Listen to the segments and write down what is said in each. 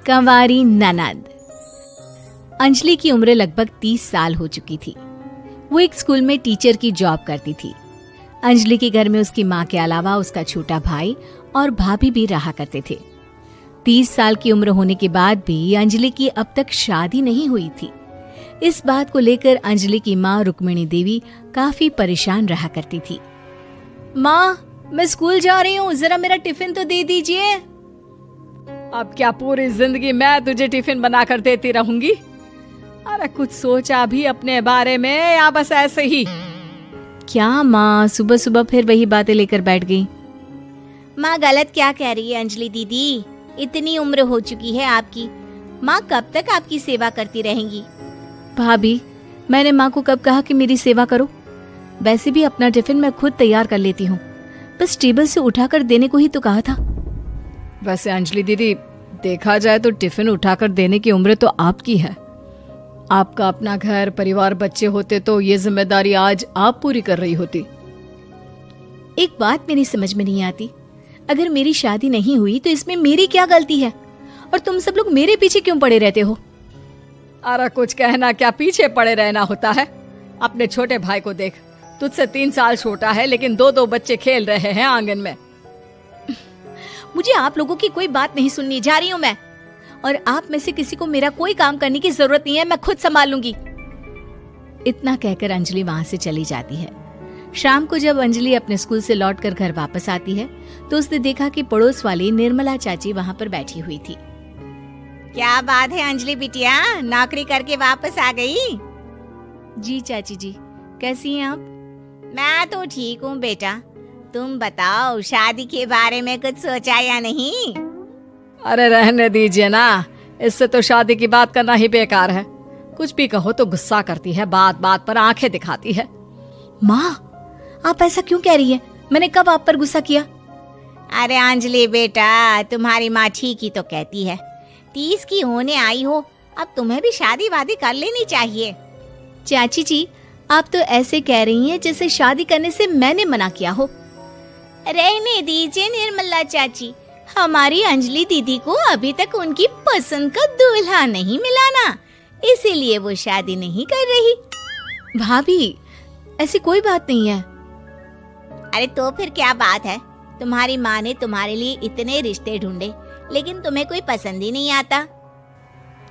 कंवारी ननद। अंजलि की उम्र लगभग 30 साल हो चुकी थी। वो एक स्कूल में टीचर की जॉब करती थी। अंजलि के घर में उसकी माँ के अलावा उसका छोटा भाई और भाभी भी रहा करते थे। 30 साल की उम्र होने के बाद भी अंजलि की अब तक शादी नहीं हुई थी। इस बात को लेकर अंजलि की माँ रुक्मिणी देवी काफी परेशान रहा करती थी। माँ, मैं स्कूल जा रही हूँ, जरा मेरा टिफिन तो दे दीजिए। अब क्या पूरी जिंदगी मैं तुझे टिफिन बनाकर देती रहूंगी? अरे कुछ सोचा भी अपने बारे में या बस ऐसे ही? क्या माँ, सुबह सुबह फिर वही बातें लेकर बैठ गई। माँ गलत क्या कह रही है अंजलि दीदी? इतनी उम्र हो चुकी है आपकी, माँ कब तक आपकी सेवा करती रहेंगी? भाभी, मैंने माँ को कब कहा कि मेरी सेवा करो? वैसे भी अपना टिफिन मैं खुद तैयार कर लेती हूँ, बस टेबल से उठाकर देने को ही तो कहा था। वैसे अंजलि दीदी, देखा जाए तो टिफिन उठाकर देने की उम्र तो आपकी है। आपका अपना घर परिवार बच्चे होते तो ये जिम्मेदारी आज आप पूरी कर रही होती। एक बात मेरी समझ में नहीं आती, अगर मेरी शादी नहीं हुई तो इसमें मेरी क्या गलती है और तुम सब लोग मेरे पीछे क्यों पड़े रहते हो? अरे कुछ कहना क्या पीछे पड़े रहना होता है? अपने छोटे भाई को देख, तुझसे 3 साल छोटा है लेकिन 2 बच्चे खेल रहे हैं आंगन में। मुझे आप लोगों की कोई बात नहीं सुननी, जा रही हूँ मैं। और आप में से किसी को मेरा कोई काम करने की जरूरत नहीं है, मैं खुद संभाल लूंगी। इतना कहकर अंजलि वहां से चली जाती है। शाम को जब अंजलि अपने स्कूल से लौटकर घर वापस आती है तो उसने देखा कि पड़ोस वाली निर्मला चाची वहां पर बैठी हुई थी। क्या बात है अंजलि बिटिया, नौकरी करके वापस आ गई? जी चाची जी, कैसी हैं आप? मैं तो ठीक हूँ बेटा, तुम बताओ शादी के बारे में कुछ सोचा या नहीं? अरे रहने दीजिए ना, इससे तो शादी की बात करना ही बेकार है। कुछ भी कहो तो गुस्सा करती है, बात बात पर आंखें दिखाती है। माँ, आप ऐसा क्यों कह रही है? मैंने कब आप पर गुस्सा किया? अरे अंजलि बेटा, तुम्हारी माँ ठीक ही तो कहती है। 30 की होने आई हो, अब तुम्हें भी शादी वादी कर लेनी चाहिए। चाची जी, आप तो ऐसे कह रही हैं जैसे शादी करने से मैंने मना किया हो। रहने दीजिए निर्मला चाची, हमारी अंजलि दीदी को अभी तक उनकी पसंद का दूल्हा नहीं मिला ना, इसीलिए वो शादी नहीं कर रही। भाभी, ऐसी कोई बात नहीं है। अरे तो फिर क्या बात है? तुम्हारी माँ ने तुम्हारे लिए इतने रिश्ते ढूंढे लेकिन तुम्हें कोई पसंद ही नहीं आता।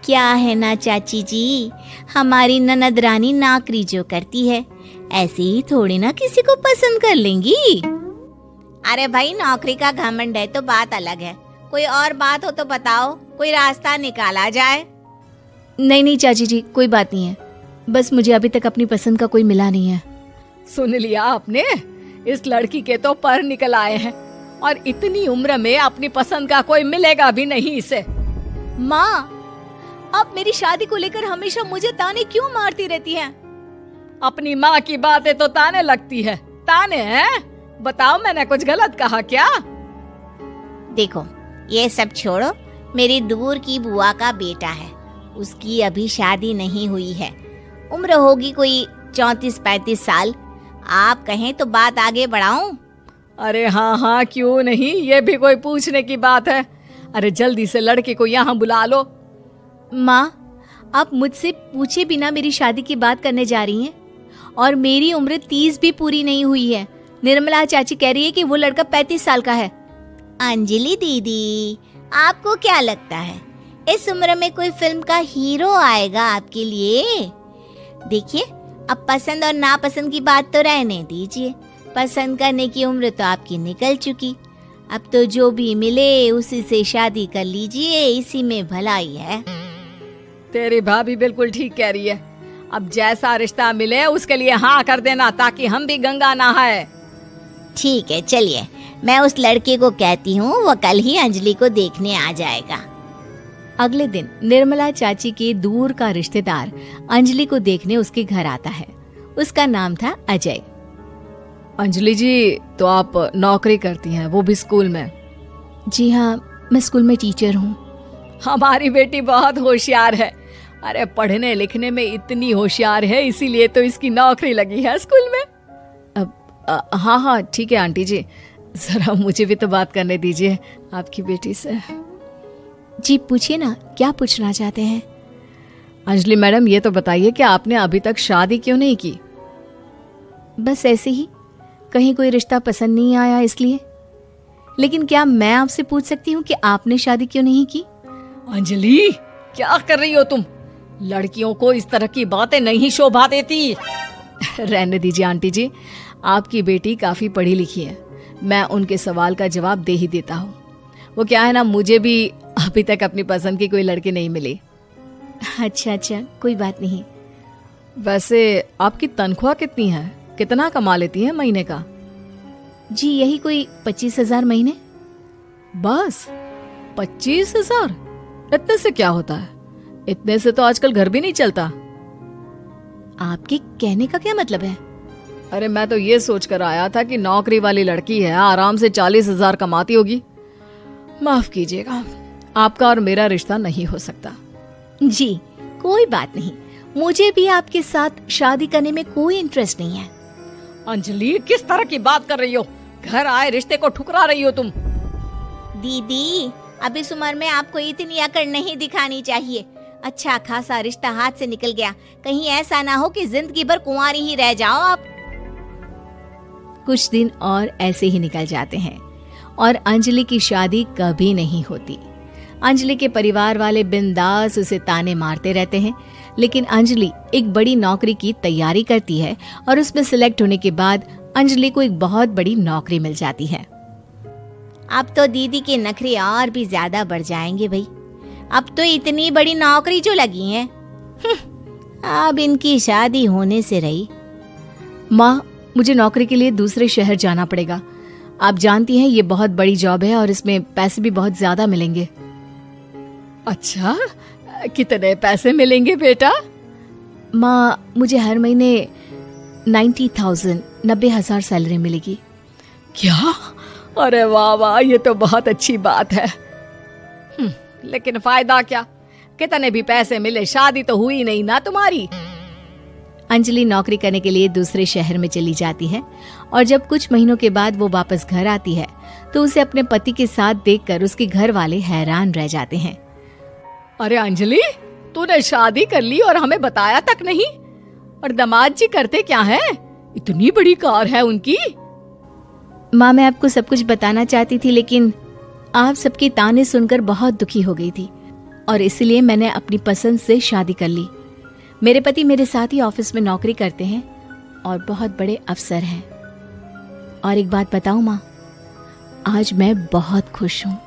क्या है ना चाची जी, हमारी ननद रानी नौकरी जो करती है ऐसे ही थोड़ी ना किसी को पसंद कर लेंगी। अरे भाई, नौकरी का घमंड है तो बात अलग है, कोई और बात हो तो बताओ, कोई रास्ता निकाला जाए। नहीं चाची जी, कोई बात नहीं है, बस मुझे अभी तक अपनी पसंद का कोई मिला नहीं है। सुन लिया आपने? इस लड़की के तो पर निकल आए हैं और इतनी उम्र में अपनी पसंद का कोई मिलेगा भी नहीं इसे। माँ, आप मेरी शादी को लेकर हमेशा मुझे ताने क्यों मारती रहती हैं? अपनी माँ की बातें तो ताने लगती है। ताने हैं? बताओ, मैंने कुछ गलत कहा क्या? देखो, ये सब छोड़ो, मेरी दूर की बुआ का बेटा है, उसकी अभी शादी नहीं हुई है, उम्र होगी कोई 34-35 साल। आप कहें तो बात आगे बढ़ाऊं? अरे हाँ, क्यों नहीं, ये भी कोई पूछने की बात है। अरे जल्दी से लड़के को यहाँ बुला लो। माँ, आप मुझसे पूछे बिना मेरी शादी की बात करने जा रही हैं और मेरी उम्र 30 भी पूरी नहीं हुई है। निर्मला चाची कह रही है कि वो लड़का 35 साल का है। अंजलि दीदी, आपको क्या लगता है इस उम्र में कोई फिल्म का हीरो आएगा आपके लिए? देखिए, अब पसंद और नापसंद की बात तो रहने दीजिए, पसंद करने की उम्र तो आपकी निकल चुकी। अब तो जो भी मिले उसी से शादी कर लीजिए, इसी में भलाई है। तेरी भाभी बिल्कुल ठीक कह रही है। अब जैसा रिश्ता मिले उसके लिए हाँ कर देना, ताकि हम भी गंगा नहाए। ठीक है, चलिए मैं उस लड़के को कहती हूँ, वो कल ही अंजलि को देखने आ जाएगा। अगले दिन निर्मला चाची के दूर का रिश्तेदार अंजलि को देखने उसके घर आता है। उसका नाम था अजय। अंजलि जी, तो आप नौकरी करती हैं, वो भी स्कूल में? जी हाँ, मैं स्कूल में टीचर हूँ। हमारी बेटी बहुत होशियार है। अरे पढ़ने लिखने में इतनी होशियार है, इसीलिए तो इसकी नौकरी लगी है स्कूल में। हाँ ठीक है आंटी जी, जरा मुझे भी तो बात करने दीजिए आपकी बेटी से। जी पूछिए ना, क्या पूछना चाहते हैं? अंजलि मैडम, ये तो बताइए कि आपने अभी तक शादी क्यों नहीं की? बस ऐसे ही, कहीं कोई रिश्ता पसंद नहीं आया इसलिए। लेकिन क्या मैं आपसे पूछ सकती हूँ कि आपने शादी क्यों नहीं की? अंजलि, क्या कर रही हो तुम? लड़कियों को इस तरह की बातें नहीं शोभा देती। रहने दीजिए आंटी जी, आपकी बेटी काफी पढ़ी लिखी है, मैं उनके सवाल का जवाब दे ही देता हूँ। वो क्या है ना, मुझे भी अभी तक अपनी पसंद की कोई लड़की नहीं मिली। अच्छा, कोई बात नहीं। वैसे आपकी तनख्वाह कितनी है? कितना कमा लेती है महीने का? जी यही कोई 25,000 महीने। बस 25,000? इतने से क्या होता है? इतने से तो आजकल घर भी नहीं चलता। आपके कहने का क्या मतलब है? अरे मैं तो ये सोच कर आया था कि नौकरी वाली लड़की है, आराम से 40,000 कमाती होगी। माफ कीजिएगा, आपका और मेरा रिश्ता नहीं हो सकता। जी कोई बात नहीं, मुझे भी आपके साथ शादी करने में कोई इंटरेस्ट नहीं है। अंजलि, किस तरह की बात कर रही हो? घर आए रिश्ते को ठुकरा रही हो तुम। दीदी, अब इस उम्र में आपको इतनी अकड़ नहीं दिखानी चाहिए। अच्छा खासा रिश्ता हाथ से निकल गया, कहीं ऐसा ना हो कि जिंदगी भर कुंवारी ही रह जाओ आप। कुछ दिन और ऐसे ही निकल जाते हैं और अंजलि की शादी कभी नहीं होती। अंजलि के परिवार वाले बिंदास उसे ताने मारते रहते हैं, लेकिन अंजलि एक बड़ी नौकरी की तैयारी करती है और उसमें सिलेक्ट होने के बाद अंजलि को एक बहुत बड़ी नौकरी मिल जाती है। अब तो दीदी के नखरे और भी ज्यादा बढ़ जाएंगे भाई। अब तो इतनी बड़ी नौकरी जो लगी है, अब इनकी शादी होने से रही। माँ, मुझे नौकरी के लिए दूसरे शहर जाना पड़ेगा। आप जानती हैं ये बहुत बड़ी जॉब है और इसमें पैसे भी बहुत ज्यादा मिलेंगे। अच्छा, कितने पैसे मिलेंगे बेटा? माँ, मुझे हर महीने 90,000 सैलरी मिलेगी। क्या? अरे वाह वाह, ये तो बहुत अच्छी बात है। लेकिन फायदा क्या? कितने भी पैसे मिले, शादी तो हुई नहीं ना तुम्हारी। अंजलि नौकरी करने के लिए दूसरे शहर में चली जाती है और जब कुछ महीनों के बाद वो वापस घर आती है तो उसे अपने पति के साथ देखकर उसके घर वाले हैरान रह जाते हैं। अरे अंजलि, तूने शादी कर ली और हमें बताया तक नहीं। और दामाद जी करते क्या है? इतनी बड़ी कार है उनकी। माँ, मैं आपको सब कुछ बताना चाहती थी, लेकिन आप सबके ताने सुनकर बहुत दुखी हो गई थी और इसलिए मैंने अपनी पसंद से शादी कर ली। मेरे पति मेरे साथ ही ऑफिस में नौकरी करते हैं और बहुत बड़े अफसर हैं। और एक बात बताऊं माँ, आज मैं बहुत खुश हूँ।